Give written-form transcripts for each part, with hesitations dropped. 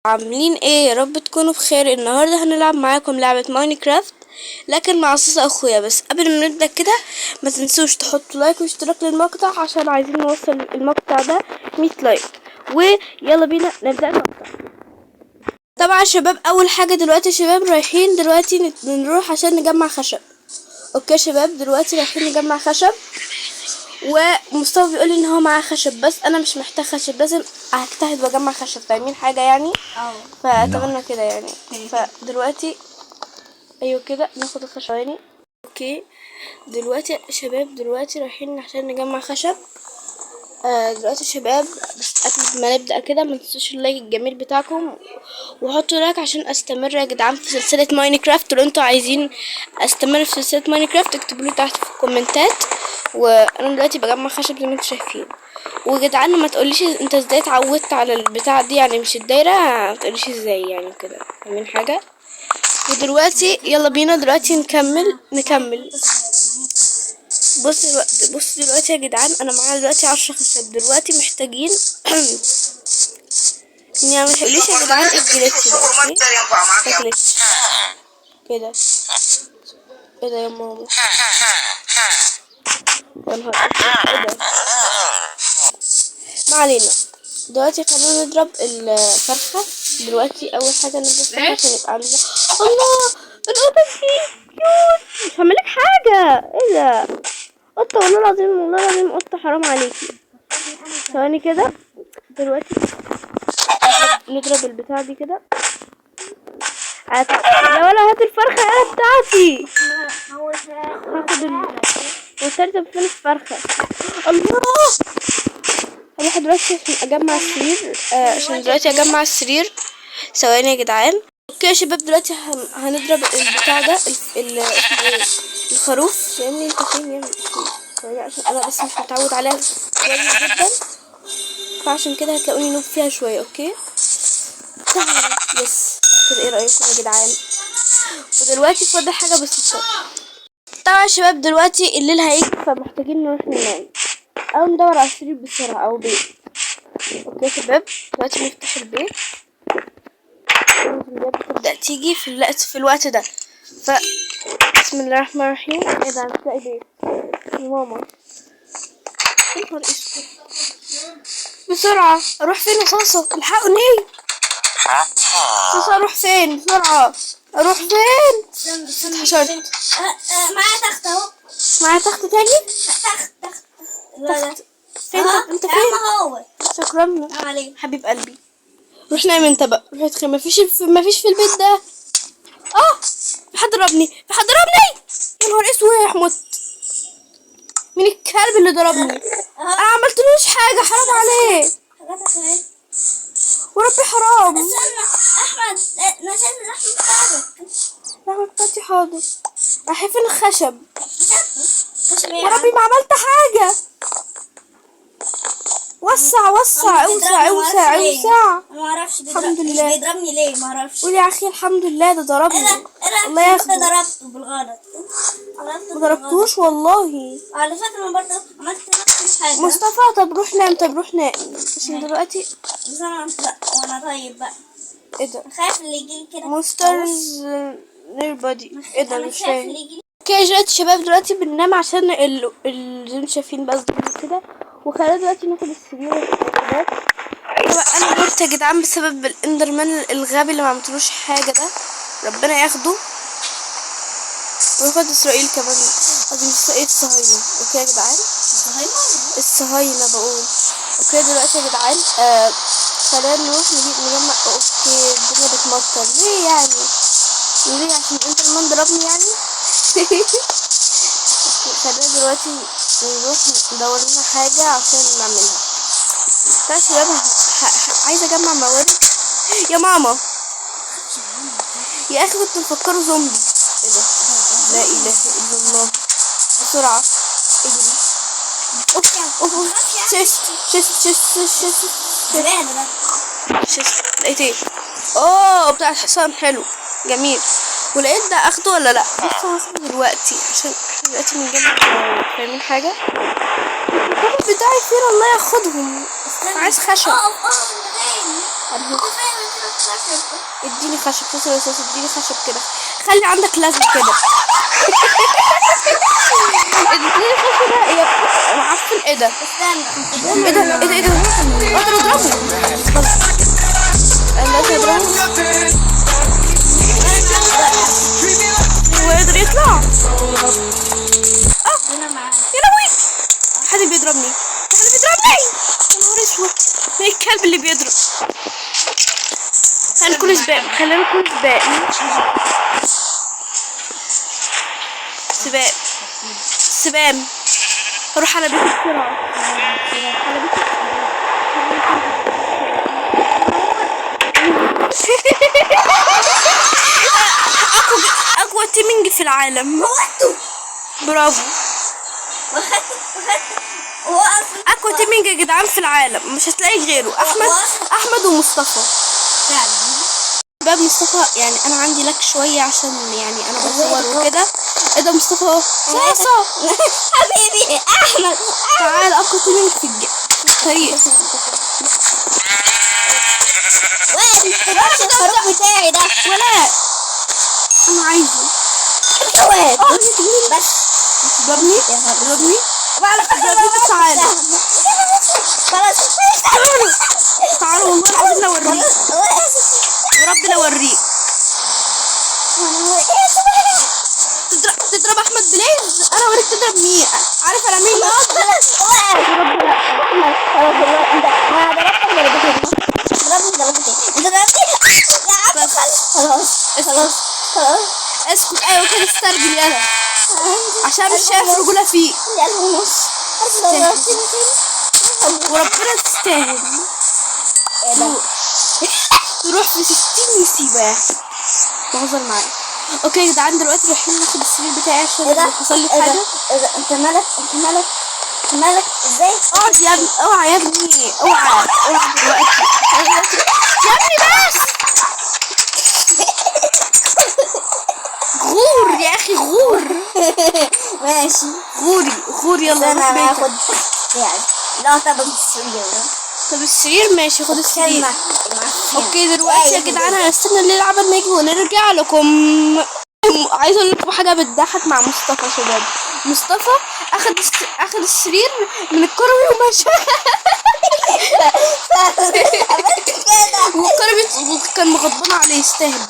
عاملين ايه؟ يا رب تكونوا بخير. النهارده هنلعب معاكم لعبة ماينكرافت لكن مع صوص اخويا. بس قبل ما نبدأ كده ما تنسوش تحطوا لايك واشتراك للمقطع عشان عايزين نوصل المقطع ده 100 لايك. ويلا بينا نبدأ المقطع. طبعا شباب، اول حاجة دلوقتي شباب رايحين دلوقتي نروح عشان نجمع خشب. اوكي شباب، دلوقتي رايحين نجمع خشب. ومصطفى بيقول ان هو معاه خشب بس انا مش محتاج خشب، لازم هجتهد واجمع خشب. فاهمين حاجه يعني؟ فاتمنى كده يعني. فدلوقتي ايوه كده ناخد الخشب يعني. اوكي دلوقتي شباب دلوقتي رايحين عشان نجمع خشب. دلوقتي شباب، بس قبل ما نبدا كده ما تنسوش اللايك الجميل بتاعكم وحطوا لايك عشان استمر يا جدعان في سلسله ماينكرافت. ولو انتوا عايزين استمر في سلسله ماينكرافت اكتبوا لي تحت في الكومنتات. وانا دلوقتي بجمع خشب زي ما انتوا شايفين. وجدعان ما تقوليش انت ازاي اتعودت على البتاع دي، يعني مش الدايره، ما تقوليش ازاي يعني كده. فاهمين حاجه؟ ودلوقتي يلا بينا دلوقتي نكمل. بص دلوقتي يا جدعان، انا معايا دلوقتي 10 خشب. دلوقتي محتاجين يعني ما تقوليش يا جدعان الجليتش ده. اوكي جليتش كده. ايه ده يا ماما؟ يا نهار اسود، ايه ده؟ ما علينا. دلوقتي خلينا نضرب الفرخة. دلوقتي اول حاجة نضرب الفرخة عشان يبقى عندنا. الله، القطة دي كيوت، مش هعملك حاجة. ايه ده؟ قطة، والله العظيم والله العظيم قطة، حرام عليكي. ثواني كده. دلوقتي نضرب البتاع دي كده. يا ولا هات الفرخة يا بتاعتي. هاخد والتالتة فين الفرخة؟ الله، هروح دلوقتي عشان اجمع السرير. عشان دلوقتي اجمع السرير. ثواني يا جدعان. اوكي يا شباب، دلوقتي هنضرب البتاع ده اسمه ايه؟ الخروف. يا ابني انت فين يا ابني؟ ثواني عشان انا بس مش متعود عليها كويس جدا، فعشان كده هتلاقوني نوب فيها شوية. اوكي يس كده. ايه رأيكم يا جدعان؟ ودلوقتي فاضل حاجة بسيطة. طبعا يا شباب دلوقتي الليل هيجي فمحتاجين نروح ننام او ندور على السرير بسرعة او بيت. اوكي يا شباب، دلوقتي نفتح البيت. تبدأ تيجي في الوقت ده. بسم الله الرحمن الرحيم. ايه ده؟ هتلاقي بيت يا ماما. يا نهار اسود، بسرعة اروح فين يا صاصة؟ الحقني صاصة، اروح فين بسرعة؟ اروح فين؟ اتحشرت. معايا تخت اهو. معايا تخت تاني؟ تخت لا فين؟ انت فين؟ هو شكرا عليك حبيب قلبي. روح نام انت بقى، روح ادخل. مفيش في البيت ده. في حد ضربني، في حد ضربني. يا نهار اسود، مت. مين الكلب اللي ضربني؟ انا عملتلوش حاجه، حرام عليه وربي حرام. احمد نسيت الاحمد بتاعك. احمد بتاعتي حاضر. راح فين الخشب؟ وربي ما عملت حاجه. وسع اوسع اوسع. ما اعرفش الحمد لله. بيضربني ليه؟ ما اعرفش. قول يا اخي الحمد لله، ده ضربني. الله ياخده. ضربته بالغلط. ما ضربتوش والله. على فكرة برضه عملت نفس الحاجة. مصطفى طب روح نام عشان دلوقتي. بس انا لا، وانا طيب بقى. ايه ده؟ خايف اللي يجيلي كده مونسترز نير بادي. ايه ده؟ مش فاهم. يجيلي. اوكي دلوقتي شباب دلوقتي بننام عشان زي ما شايفين بس كده. وخلينا دلوقتي ناخد السرير يا شباب. طبعا انا مت يا جدعان بسبب الاندرمان الغبي اللي ما عملتلوش حاجه ده. ربنا ياخده وياخد اسرائيل كمان. قصدي اسرائيل الصهاينه. اوكي يا جدعان، الصهاينه بقول. اوكي دلوقتي يا جدعان خلينا نروح نجمع. اوكي الدنيا بتمطر ليه يعني؟ ليه؟ عشان الاندرمان ضربني يعني؟ خلينا دلوقتي نروح ندور لنا حاجة عشان نعملها. تعالى شباب، عايزة اجمع موارد. يا ماما يا اخي كنت مفكره زومبي. ايه ده؟ لا اله الا الله. بسرعة اجري. اوف شست لقيت ايه؟ اوه بتاع الحصان، حلو جميل. ولقيت ده اخده ولا لا؟ بس هاخده دلوقتي عشان دلوقتي بنجمع. فاهمين حاجة؟ الكتب بتاعي فين؟ الله ياخدهم. عايز خشب. انت فين؟ اديني خشب اديني خشب كده، خلي عندك لازم كده. اديني خشب يا معفن. ايه ده؟ استنى ايه ده؟ ايه ده؟ اقدر اضربه. انا لازم اضربه ويقدر يطلع. انا معاك. يا لهوي، حد بيضربني. يا نهار اسود، ايه الكلب اللي بيضرب؟ خلينا نكون سباق. سبام. هروح على بيتي بسرعة. اقوى تيمينج في العالم. برافو. هو اصلا اقوى تيمينج يا جدعان في العالم، مش هتلاقي غيره. احمد ومصطفى. باب مصطفى يعني انا عندي لك شويه عشان يعني انا بصور وكده. ايه ده مصطفى اهو. صاصه حبيبي احمد. تعال اقوى تيمينج في الطريق. وين الخروج بتاعي ده؟ ولا انا عايزه. وين بس ضربني تعالى. خلاص تعالوا والله العظيم اوريك، وربنا اوريك. تضرب احمد بليز، انا اوريك تضرب مين. عارف انا مين؟ خلاص اسكت. ايوه كده استرجل يلا، عشان مش شايف رجوله فيك. وربنا تستاهل. تروح في 60 مصيبة. بهزر معاك. اوكي يا جدعان دلوقتي رايحين ناخد السرير بتاعي عشان حصل لي حاجة. انت مالك ازاي؟ اقعد يا ابني. اوعى يا ابني، اوعى دلوقتي يا ابني بس. غور يا اخي، غور. ماشي غور يلا انا روح بيتك. هاخد يعني لا طب السرير. طب السرير ماشي، خد السرير. اوكي دلوقتي يا جدعان هنستنى الليل عبال ما يجي ونرجع لكم. عايزه اقول لكم حاجه بتضحك مع مصطفى يا شباب. مصطفى اخد السرير من الكروي ومشى. والكروي كان مغضبان عليه، يستاهل.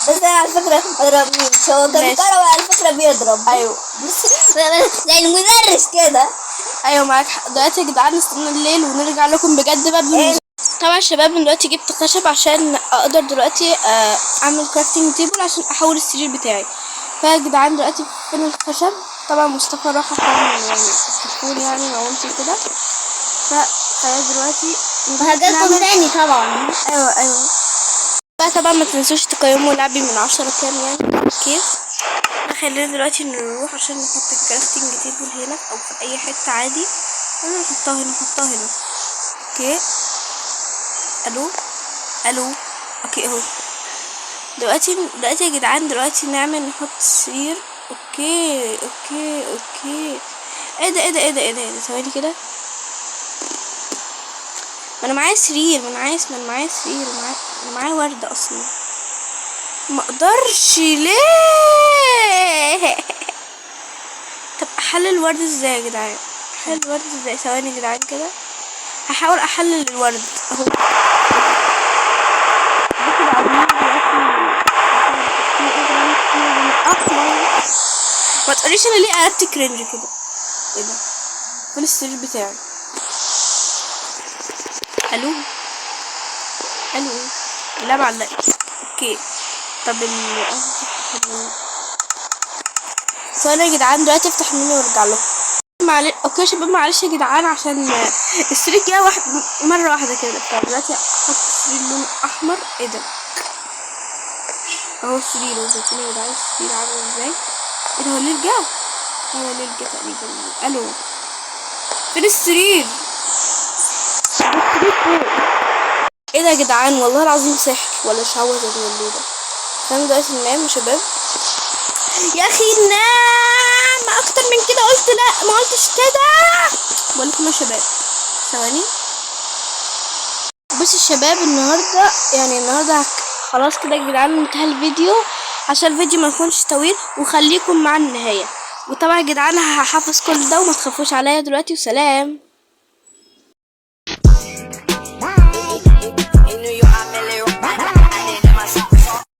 بس انا على فكره ما ضربنيش، هو كان كروي على فكره بيضرب. ايوه زي المدرس كده. ايوه معاك حق. دلوقتي يا جدعان نستنى الليل ونرجع لكم بجد بقى. طبعا يا شباب دلوقتي جبت خشب عشان اقدر دلوقتي اعمل كرافتنج تيبل عشان احول السرير بتاعي. فيا جدعان دلوقتي فين الخشب؟ طبعا مصطفى راح احول يعني التليفون يعني مامتي كده. فخلاص دلوقتي وهجيلكم تاني طبعا. ايوه بقى. طبعا ما تنسوش تقيموا لعبي من 10 كام يعني كيف. خلينا دلوقتي نروح عشان نحط الكرافتنج تيبل هنا او في اي حته عادي. انا نحطها هنا. اوكي الو اوكي اهو. دلوقتي يا جدعان دلوقتي نعمل نحط السرير. اوكي ايه ده ثواني كده. ما انا معايا سرير، ما انا معايا وردة اصلا. ما اقدرش ليه. طب احلل الورد ازاي يا جدعان؟ ثواني يا جدعان كده هحاول احلل الورد اهو. ما تقوليش انا ليه قعدت كرنج كده. ايه ده؟ فين السرير بتاعي؟ الو لا معلق. اوكي طب ثواني يا جدعان دلوقتي افتح المنيو وارجع لكم. اوكي يا شباب معلش يا جدعان عشان السرير جه مره واحده كده. فدلوقتي احط السرير لون احمر. ايه ده؟ اهو السرير يا جدعان. السرير عامل ازاي؟ ايه ده؟ هو الليل جه؟ ايوه الليل جه تقريبا. الو فين السرير؟ ايه ده يا جدعان؟ والله العظيم سحر ولا شعوذه دي ولا ده. فاهم دلوقتي ننام يا شباب. يا اخي نام اكتر من كده. قلت لا، ما قلتش كده. بقول لكم يا شباب ثواني بص الشباب النهارده خلاص كده يا جدعان انتهى الفيديو، عشان الفيديو ما يكونش طويل، وخليكم مع النهايه. وطبعا يا جدعان هحفظ كل ده وما تخافوش عليا دلوقتي، وسلام.